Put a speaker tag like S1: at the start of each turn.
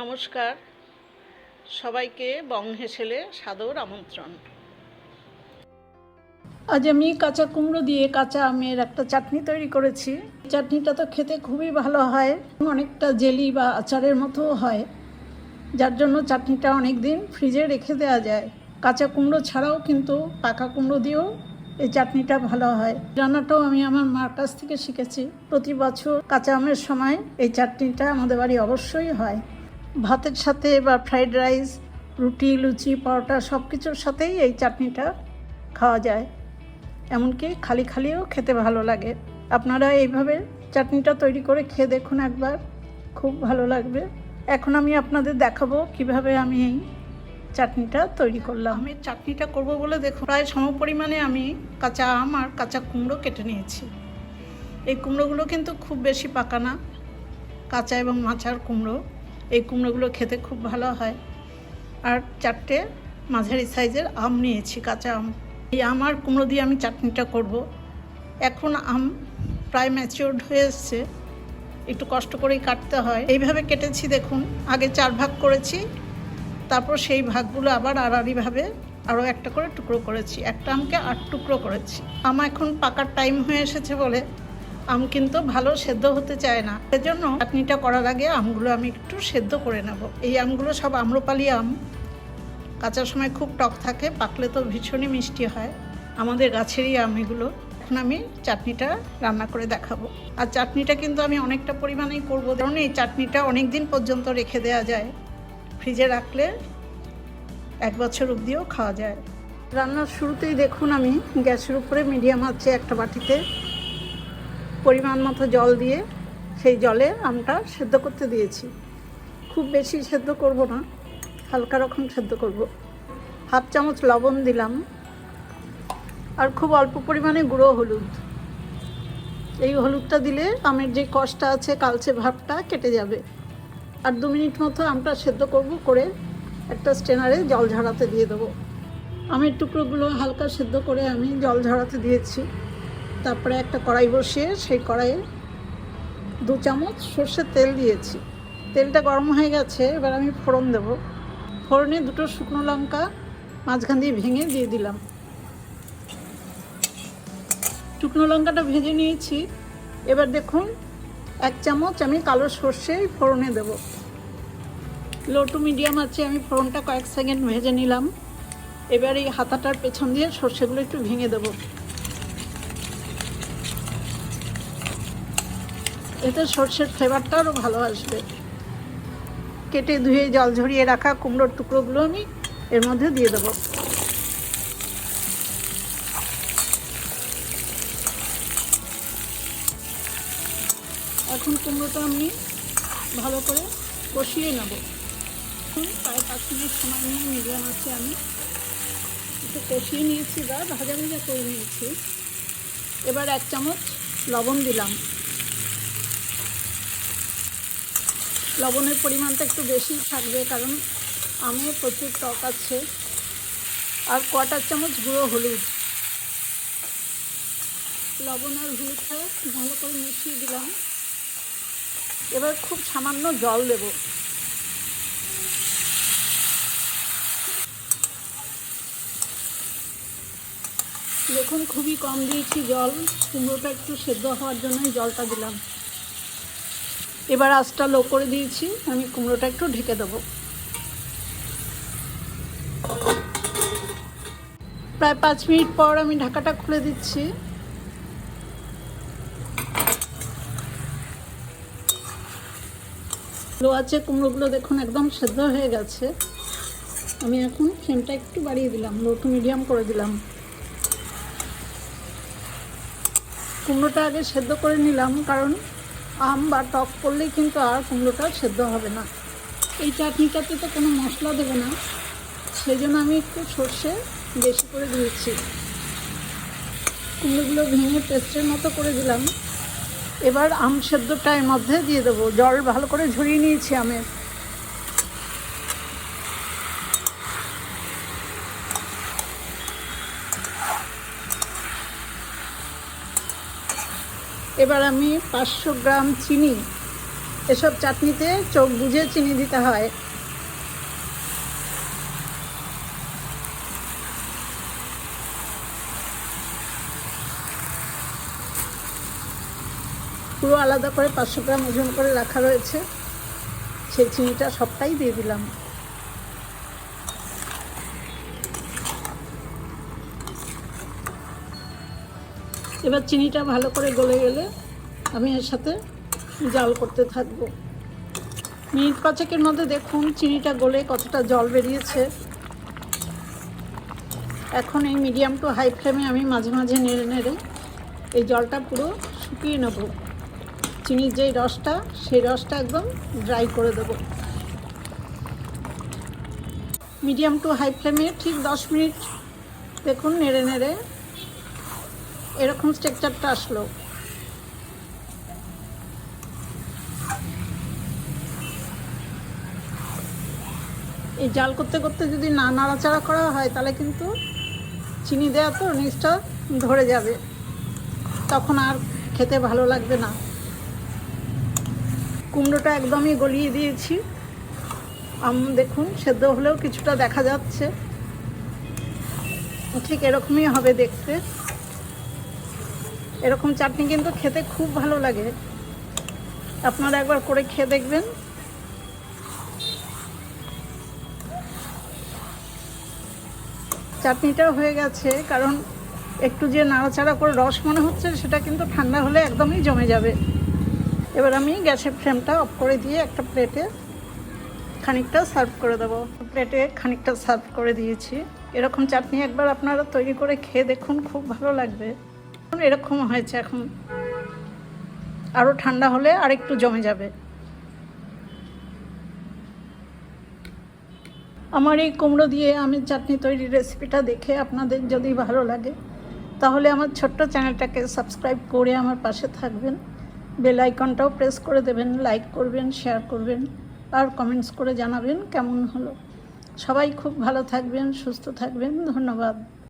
S1: নমস্কার, সবাইকে বং হেসেলে সাদর আমন্ত্রণ। আজ আমি কাঁচা কুমড়ো দিয়ে কাঁচা আমের একটা চাটনি তৈরি করেছি। চাটনিটা তো খেতে খুবই ভালো হয়, অনেকটা জেলি বা আচারের মতো হয়, যার জন্য চাটনিটা অনেক দিন ফ্রিজে রেখে দেওয়া যায়। কাঁচা কুমড়ো ছাড়াও কিন্তু পাকা কুমড়ো দিয়েও এই চাটনিটা ভালো হয়। রান্নাটাও আমি আমার মার কাছ থেকে শিখেছি। প্রতি বছর কাঁচা আমের সময় এই চাটনিটা আমাদের বাড়ি অবশ্যই হয়। ভাতের সাথে বা ফ্রাইড রাইস, রুটি, লুচি, পরোটা সব কিছুর সাথেই এই চাটনিটা খাওয়া যায়, এমনকি খালি খালিও খেতে ভালো লাগে। আপনারা এইভাবে চাটনিটা তৈরি করে খেয়ে দেখুন একবার, খুব ভালো লাগবে। এখন আমি আপনাদের দেখাবো কিভাবে আমি এই চাটনিটা তৈরি করলাম। আমি চাটনিটা করব বলে দেখুন, প্রায় সমপরিমাণে আমি কাঁচা আম আর কাঁচা কুমড়ো কেটে নিয়েছি। এই কুমড়োগুলো কিন্তু খুব বেশি পাকা না, কাঁচা এবং মাচার কুমড়ো। এই কুমড়োগুলো খেতে খুব ভালো হয়। আর 4টে মাঝারি সাইজের আম নিয়েছি, কাঁচা আম। এই আম আর কুমড়ো দিয়ে আমি চাটনিটা করব। এখন আম প্রায় ম্যাচিওর্ড হয়ে এসছে, একটু কষ্ট করেই কাটতে হয়। এইভাবে কেটেছি দেখুন, আগে 4 ভাগ করেছি, তারপর সেই ভাগগুলো আবার আড়াআড়িভাবে আরও একটা করে টুকরো করেছি। একটা আমকে 8 টুকরো করেছি। আম এখন পাকার টাইম হয়ে এসেছে বলে আম কিন্তু ভালো সেদ্ধ হতে চায় না, সেজন্য চাটনিটা করার আগে আমগুলো আমি একটু সেদ্ধ করে নেব। এই আমগুলো সব আম্রপালি আম, কাঁচার সময় খুব টক থাকে, পাকলে তো ভীষণই মিষ্টি হয়। আমাদের গাছেরই আম এগুলো। এখন আমি চাটনিটা রান্না করে দেখাবো। আর চাটনিটা কিন্তু আমি অনেকটা পরিমাণেই করবো, কারণ এই চাটনিটা অনেক দিন পর্যন্ত রেখে দেওয়া যায়, ফ্রিজে রাখলে 1 বছর অবধিও খাওয়া যায়। রান্নার শুরুতেই দেখুন আমি গ্যাসের উপরে মিডিয়াম আঁচে একটা বাটিতে পরিমাণ মতো জল দিয়ে সেই জলে আমটা সেদ্ধ করতে দিয়েছি। খুব বেশি সেদ্ধ করব না, হালকা রকম সেদ্ধ করব। 1/2 চামচ লবণ দিলাম, আর খুব অল্প পরিমাণে গুঁড়ো হলুদ। এই হলুদটা দিলে আমের যে কষটা আছে, কালচে ভাবটা কেটে যাবে। আর 2 মিনিট মতো আমটা সেদ্ধ করব, করে একটা স্ট্রেনারে জল ঝরাতে দিয়ে দেবো। আমের টুকরোগুলো হালকা সেদ্ধ করে আমি জল ঝরাতে দিয়েছি। তারপরে একটা কড়াই বসিয়ে সেই কড়াইয়ে 2 চামচ সর্ষের তেল দিয়েছি। তেলটা গরম হয়ে গেছে, এবার আমি ফোড়ন দেব। ফোড়নে 2টো শুকনো লঙ্কা মাঝখান দিয়ে ভেঙে দিয়ে দিলাম। শুকনো লঙ্কাটা ভেজে নিয়েছি। এবার দেখুন 1 চামচ আমি কালো সর্ষে ফোড়নে দেব। লো টু মিডিয়াম আছে, আমি ফোড়নটা কয়েক সেকেন্ড ভেজে নিলাম। এবার এই হাতাটার পেছন দিয়ে সর্ষেগুলো একটু ভেঙে দেব। এতে সর্ষের ফ্লেভারটা আরও ভালো আসবে। কেটে ধুয়ে জল ঝরিয়ে রাখা কুমড়োর টুকরোগুলো আমি এর মধ্যে দিয়ে দেবো। এখন কুমড়োটা আমি ভালো করে কষিয়ে নেব। প্রায় 5 মিনিট সময় নিয়ে মিডিয়াম আছে আমি একটু কষিয়ে নিয়েছি বা ভাজা ভাজা করে নিয়েছি। এবার 1 চামচ লবণ দিলাম। লবণের পরিমাণটা একটু বেশি থাকবে, কারণ আমে প্রচুর টক আছে। আর 1/4 চামচ গুঁড়ো হলুদ। লবণ আর হলুদটা ভালো করে মিশিয়ে দিলাম। এবার খুব সামান্য জল দেব। দেখুন খুবই কম দিয়েছি জল, কুমড়োটা একটু সেদ্ধ হওয়ার জন্যই জলটা দিলাম। এবার আঁচটা লো করে দিয়েছি, আমি কুমড়োটা একটু ঢেকে দেবো। প্রায় 5 মিনিট পর আমি ঢাকাটা খুলে দিচ্ছি। লো আছে কুমড়োগুলো দেখুন একদম সেদ্ধ হয়ে গেছে। আমি এখন ফ্লেমটা একটু বাড়িয়ে দিলাম, লো টু মিডিয়াম করে দিলাম। কুমড়োটা আগে সেদ্ধ করে নিলাম, কারণ আম বা টক করলেই কিন্তু আর কুমড়োটা সেদ্ধ হবে না। এই চাটনিটাতে তো কোনো মশলা দেবে না, সেই জন্য আমি একটু সর্ষে বেশি করে দিয়েছি। কুমড়োগুলো ভেঙে পেস্টের মতো করে দিলাম। এবার আম সেদ্ধটা এর মধ্যে দিয়ে দেবো। জল ভালো করে ঝরিয়ে নিয়েছি আমের। এবার আমি 500 গ্রাম চিনি এসব চাটনিতে চোখ বুজে চিনি দিতে হয়। পুরো আলাদা করে 500 গ্রাম ওজন করে রাখা রয়েছে, সেই চিনিটা সবটাই দিয়ে দিলাম। এবার চিনিটা ভালো করে গলে গেলে আমি এর সাথে জাল করতে থাকবো। মিনিট 5-এর মধ্যে দেখুন চিনিটা গলে কতটা জল বেরিয়েছে। এখন এই মিডিয়াম টু হাই ফ্লেমে আমি মাঝে মাঝে নেড়ে নেড়ে এই জলটা পুরো শুকিয়ে নেব। চিনির যেই রসটা, সেই রসটা একদম ড্রাই করে দেব। মিডিয়াম টু হাই ফ্লেমে ঠিক 10 মিনিট দেখুন নেড়ে নেড়ে এরকম স্ট্রাকচারটা আসলো। এই জাল করতে করতে যদি না নাড়াচাড়া করা হয় তাহলে কিন্তু চিনি দেওয়া তো নিচটা ধরে যাবে, তখন আর খেতে ভালো লাগবে না। কুমড়োটা একদমই গলিয়ে দিয়েছি, দেখুন সেদ্ধ হলেও কিছুটা দেখা যাচ্ছে, ঠিক এরকমই হবে দেখতে। এরকম চাটনি কিন্তু খেতে খুব ভালো লাগে, আপনারা একবার করে খেয়ে দেখবেন। চাটনিটাও হয়ে গেছে, কারণ একটু যে নাড়াচাড়া করে রস মনে হচ্ছে সেটা কিন্তু ঠান্ডা হলে একদমই জমে যাবে। এবার আমি গ্যাসের ফ্লেমটা অফ করে দিয়ে একটা প্লেটে খানিকটা সার্ভ করে দেবো। প্লেটে খানিকটা সার্ভ করে দিয়েছি। এরকম চাটনি একবার আপনারা তৈরি করে খেয়ে দেখুন, খুব ভালো লাগবে। এরকম হয়েছে, এখন আরও ঠান্ডা হলে আর একটু জমে যাবে। আমার এই কুমড়ো দিয়ে আমের চাটনি তৈরির রেসিপিটা দেখে আপনাদের যদি ভালো লাগে তাহলে আমার ছোট্ট চ্যানেলটাকে সাবস্ক্রাইব করে আমার পাশে থাকবেন, বেল আইকনটাও প্রেস করে দেবেন, লাইক করবেন, শেয়ার করবেন আর কমেন্টস করে জানাবেন কেমন হলো। সবাই খুব ভালো থাকবেন, সুস্থ থাকবেন। ধন্যবাদ।